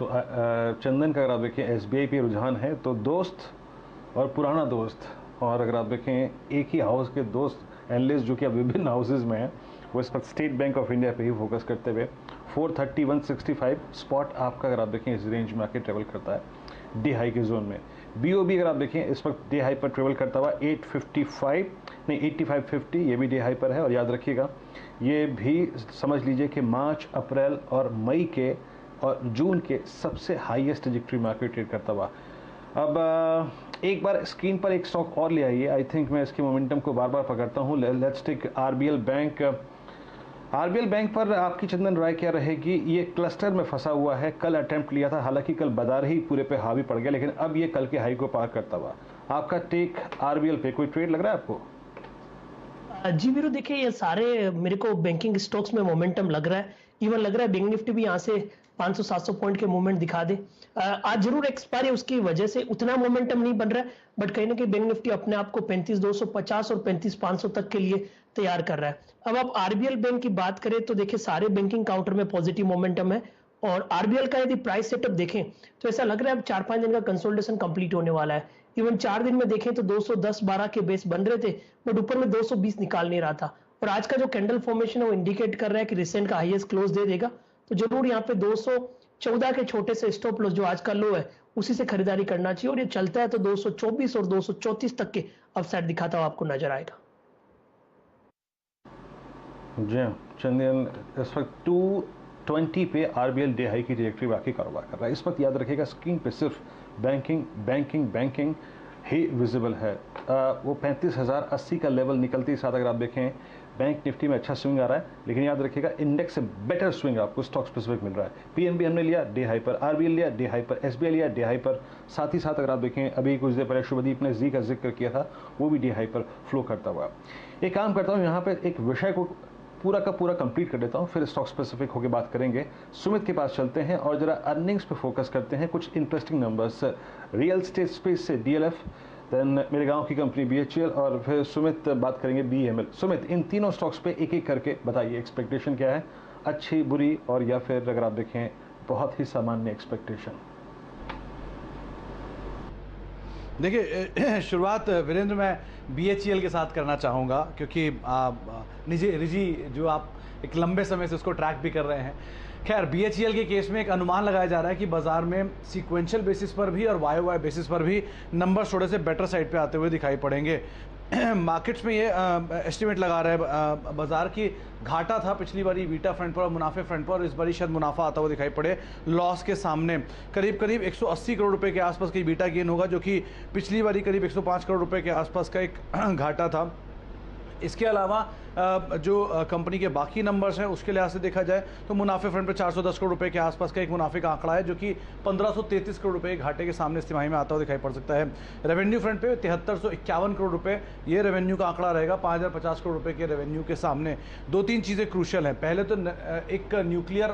तो चंदन का अगर आप देखें एसबीआई पे रुझान है, तो दोस्त और पुराना दोस्त, और अगर आप देखें एक ही हाउस के दोस्त एनालिस्ट जो कि अब विभिन्न हाउसेज में हैं, वो इस वक्त स्टेट बैंक ऑफ इंडिया पे ही फोकस करते हुए 430-165 स्पॉट आपका अगर आप देखें इस रेंज में आके ट्रेवल करता है डे हाई के जोन में। बीओबी अगर आप देखें इस वक्त डे हाई पर ट्रेवल करता हुआ 855 नहीं 8550, ये भी डे हाई पर है। और याद रखिएगा ये भी समझ लीजिए कि मार्च, अप्रैल और मई के और जून के सबसे हाईएस्ट ट्रैजेक्टरी मार्केट ट्रेड करता हुआ। अब एक बार स्क्रीन पर एक स्टॉक और ले आइए, आई थिंक मैं इसके मोमेंटम को बार बार पकड़ता हूँ। Let's take RBL bank. RBL bank पर आपकी चंदन राय क्या रहेगी? ये क्लस्टर में फंसा हुआ है, कल अटेम्प्ट लिया था, हालांकि कल बाजार ही पूरे पे हावी पड़ गया, लेकिन अब ये कल के हाई को पार करता हुआ। आपका टेक आरबीएल पे कोई ट्रेड लग रहा है आपको? जी वीरू, देखिए ये सारे मेरे को बैंकिंग स्टॉक्स में मोमेंटम लग रहा है। इवन लग रहा है बैंक निफ्टी भी यहाँ से 500-700 पॉइंट के मूवमेंट दिखा दे। आज जरूर एक्सपायरी है, उसकी वजह से उतना मोमेंटम नहीं बन रहा है, बट कहीं ना कहीं बैंक निफ्टी अपने आप को 35,250 और 35,500 तक के लिए तैयार कर रहा है। अब आप आरबीएल बैंक की बात करें तो देखिए सारे बैंकिंग काउंटर में पॉजिटिव मोमेंटम है, और आरबीएल का यदि प्राइस सेटअप देखें तो ऐसा लग रहा है अब 4-5 दिन का कंसोलिडेशन कंप्लीट होने वाला है। इवन 4 दिन में देखें तो 210-12 के बेस बन रहे थे, बट ऊपर में 220 निकाल नहीं रहा था। और आज का जो कैंडल फॉर्मेशन है वो इंडिकेट कर रहा है कि रिसेंट का हाईएस्ट क्लोज दे देगा, तो जरूर यहाँ पे 214 के छोटे से स्टॉप लॉस जो आज का लो है उसी से खरीदारी करना चाहिए, और ये चलता है तो 224 और 234 तक के अपसाइड दिखाता हुआ आपको नजर आएगा। जी हाँ, चंदन इस वक्त 220 पे आरबीएल डे हाई की ट्रैजेक्टरी बाकी कारोबार कर रहा है। इस वक्त याद रखिएगा स्क्रीन पे सिर्फ बैंकिंग बैंकिंग बैंकिंग ही विजिबल है। वो 35,080 का लेवल निकलते ही साथ अगर आप देखें बैंक निफ्टी में अच्छा स्विंग आ रहा है, लेकिन याद रखिएगा इंडेक्स से बेटर स्विंग आपको स्टॉक स्पेसिफिक मिल रहा है। पीएनबी हमने लिया डे हाई पर, आरबीएल लिया डे हाई पर, एसबीआई लिया डे हाई पर। साथ ही साथ अगर आप देखें अभी कुछ देर पहले शुभदीप ने जी का जिक्र किया था, वो भी डे हाई पर फ्लो करता हुआ। एक काम करता हूँ, यहाँ पर एक विषय को पूरा का पूरा कंप्लीट कर देता हूँ, फिर स्टॉक स्पेसिफिक होकर बात करेंगे। सुमित के पास चलते हैं और जरा अर्निंग्स पे फोकस करते हैं, कुछ interesting numbers. Real estate space से डीएलएफ, देन मेरे गांव की कंपनी बीएचईएल, और फिर सुमित बात करेंगे बीएमएल। सुमित, इन तीनों स्टॉक्स पे एक एक करके बताइए एक्सपेक्टेशन क्या है, अच्छी, बुरी, और या फिर अगर आप देखें बहुत ही सामान्य एक्सपेक्टेशन। देखिए शुरुआत वीरेंद्र मैं बीएचईएल के साथ करना चाहूँगा, क्योंकि रिजी जो आप एक लंबे समय से उसको ट्रैक भी कर रहे हैं। खैर बीएचईएल के केस में एक अनुमान लगाया जा रहा है कि बाजार में सीक्वेंशियल बेसिस पर भी और वाई बेसिस पर भी नंबर थोड़े से बेटर साइड पे आते हुए दिखाई पड़ेंगे। मार्केट्स में ये एस्टिमेट लगा रहे हैं बाजार की घाटा था पिछली बारी वीटा फ्रंट पर और मुनाफे फ्रंट पर, और इस बारी शायद मुनाफा आता हुआ दिखाई पड़े लॉस के सामने। करीब करीब 180 करोड़ रुपए के आसपास की वीटा गेन होगा, जो कि पिछली बारी करीब 105 करोड़ रुपए के आसपास का एक घाटा था। इसके अलावा जो कंपनी के बाकी नंबर्स हैं उसके लिहाज से देखा जाए तो मुनाफे फ्रंट पे 410 करोड़ रुपए के आसपास का एक मुनाफे का आंकड़ा है, जो कि 1533 करोड़ रुपए घाटे के सामने इस तिमाही में आता हुआ दिखाई पड़ सकता है। रेवेन्यू फ्रंट पे 7351 करोड़ रुपए ये रेवेन्यू का आंकड़ा रहेगा 5050 करोड़ रुपए के रेवेन्यू के सामने। दो तीन चीज़ें क्रूशियल हैं। पहले तो एक न्यूक्लियर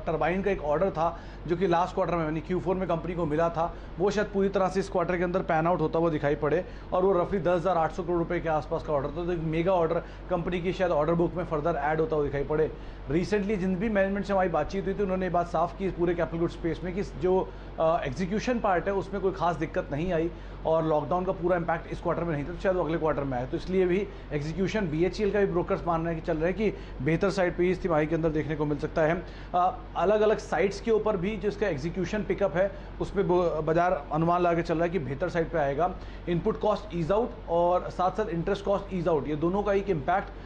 टर्बाइन का एक ऑर्डर था जो कि लास्ट क्वार्टर में यानी Q4 में कंपनी को मिला था, वो शायद पूरी तरह से इस क्वार्टर के अंदर पैन आउट होता हुआ दिखाई पड़े, और वो रफली 10,800 करोड़ रुपए के आसपास का ऑर्डर था। तो एक मेगा ऑर्डर कंपनी की शायद ऑर्डर बुक में फर्दर ऐड होता हुआ दिखाई पड़े। रिसेंटली जिन भी मैनेजमेंट से हमारी बातचीत हुई थी उन्होंने ये बात साफ की पूरे कैपिटल गुड स्पेस में कि जो एग्जीक्यूशन पार्ट है उसमें कोई खास दिक्कत नहीं आई, और लॉकडाउन का पूरा इंपैक्ट इस क्वार्टर में नहीं था, तो शायद वो अगले क्वार्टर में आए। तो इसलिए भी एग्जीक्यूशन बीएचईएल का भी ब्रोकर्स मान रहे हैं कि चल रहे हैं कि बेहतर साइड पे इस तिमाही के अंदर देखने को मिल सकता है। अलग अलग साइट्स के ऊपर भी जिसका एग्जीक्यूशन पिकअप है उस पर बाजार अनुमान लगा के चल रहा है कि बेहतर साइड पे आएगा। इनपुट कॉस्ट ईज आउट और साथ साथ इंटरेस्ट कॉस्ट ईज आउट, ये दोनों का एक इम्पैक्ट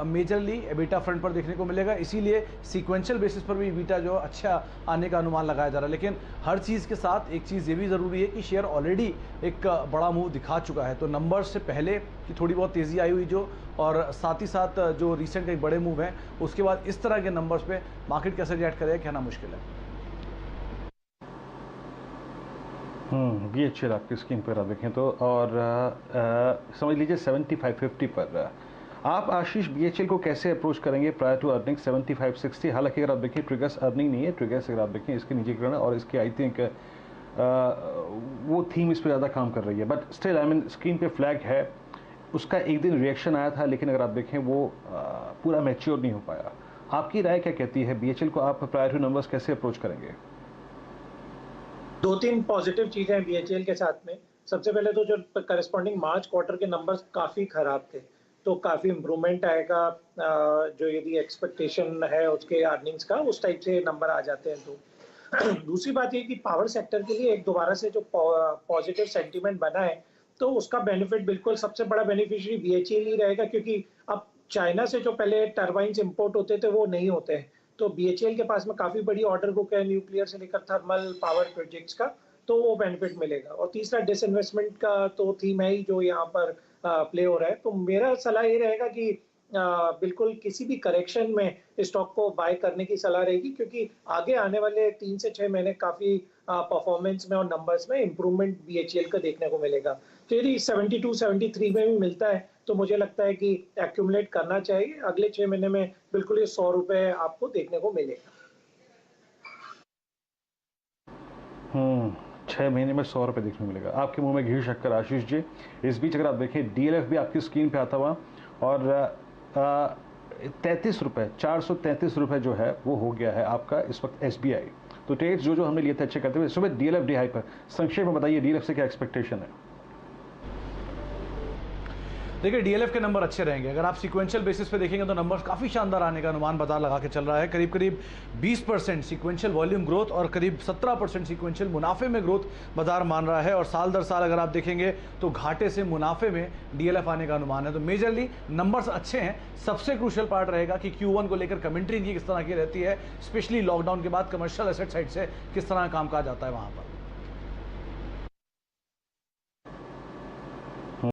मेजरली एबिटा फ्रंट पर देखने को मिलेगा। इसीलिए सीक्वेंशियल बेसिस पर भी एबिटा जो अच्छा आने का अनुमान लगाया जा रहा है। लेकिन हर चीज़ के साथ एक चीज़ ये भी ज़रूरी है कि शेयर ऑलरेडी एक बड़ा मूव दिखा चुका है, तो नंबर्स से पहले कि थोड़ी बहुत तेज़ी आई हुई जो, और साथ ही साथ जो रिसेंट के बड़े मूव हैं उसके बाद इस तरह के नंबर्स पे मार्केट कैसे रिएक्ट करेगा कहना मुश्किल है। बीएचईएल आपकी स्क्रीन पर आप देखें तो, और समझ लीजिए 7550 पर आप आशीष बीएचईएल को कैसे अप्रोच करेंगे प्रायर टू अर्निंग 7560। हालांकि अगर आप देखें ट्रिगर्स अर्निंग नहीं है, ट्रिगर्स अगर आप देखें इसके नीचे गिरना, और इसके आई थिंक वो थीम इस पर ज़्यादा काम कर रही है, but still I mean screen पे फ्लैग है। उसका एक दिन रिएक्शन आया था, लेकिन अगर आप देखें वो पूरा मैच्योर नहीं हो पाया। आपकी राय क्या कहती है? बीएचईएल को आप प्रायर टू नंबर्स कैसे अप्रोच करेंगे? दो तीन पॉजिटिव चीजें हैं बीएचईएल के साथ में। सबसे पहले तो जो करस्पॉन्डिंग मार्च क्वार्टर के नंबर्स काफी खराब थे, तो काफी इम्प्रूवमेंट आएगा। जो यदि एक्सपेक्टेशन है उसके अर्निंग्स का, उस टाइप से नंबर आ जाते हैं। तो दूसरी बात ये कि पावर सेक्टर के लिए एक दोबारा से जो पॉजिटिव सेंटीमेंट बना है, तो उसका बेनिफिट बिल्कुल सबसे बड़ा बेनिफिशियरी बीएचईएल ही रहेगा, क्योंकि अब चाइना से जो पहले टरबाइन्स इंपोर्ट होते थे वो नहीं होते हैं। तो बीएचईएल के पास में काफी बड़ी ऑर्डर बुक है न्यूक्लियर से लेकर थर्मल पावर प्रोजेक्ट्स का, तो वो बेनिफिट मिलेगा। और तीसरा डिसइन्वेस्टमेंट का तो थीम है ही जो यहाँ पर प्ले हो रहा है। तो मेरा सलाह ये रहेगा कि बिल्कुल किसी भी करेक्शन में स्टॉक को बाय करने की सलाह रहेगी, क्योंकि आगे आने वाले 3 से 6 महीने काफी परफॉर्मेंस में और नंबर्स में इंप्रूवमेंट बीएचईएल का देखने को मिलेगा। तो यदि 72-73 में भी मिलता है तो मुझे लगता है कि एक्यूमुलेट करना चाहिए। अगले 6 महीने में बिल्कुल ये 100 रुपए आपको देखने को मिलेगा। 6 महीने में 100 रुपये देखने को मिलेगा। आपके मुंह में घी शक्कर आशीष जी। इस बीच अगर आप देखें डीएलएफ भी आपकी स्क्रीन पे आता हुआ, और 33 रुपये, 433 रुपये जो है वो हो गया है आपका इस वक्त एसबीआई। तो ट्रेड्स जो हमने लिए थे अच्छे करते हुए, सुबह डीएलएफ डी हाई पर। संक्षेप में बताइए डीएलएफ से क्या एक्सपेक्टेशन है? देखिए डीएलएफ के नंबर अच्छे रहेंगे। अगर आप सीक्वेंशियल बेसिस पे देखेंगे तो नंबर्स काफ़ी शानदार आने का अनुमान बाजार लगा के चल रहा है। करीब करीब 20% सीक्वेंशियल वॉल्यूम ग्रोथ और करीब 17% सीक्वेंशियल मुनाफे में ग्रोथ बाजार मान रहा है। और साल दर साल अगर आप देखेंगे तो घाटे से मुनाफे में डीएलएफ आने का अनुमान है। तो मेजरली नंबर्स अच्छे हैं। सबसे क्रूशियल पार्ट रहेगा कि Q1 को लेकर कमेंट्री इनकी किस तरह की रहती है, स्पेशली लॉकडाउन के बाद कमर्शियल एसेट साइड से किस तरह का कामकाज आता है वहाँ पर।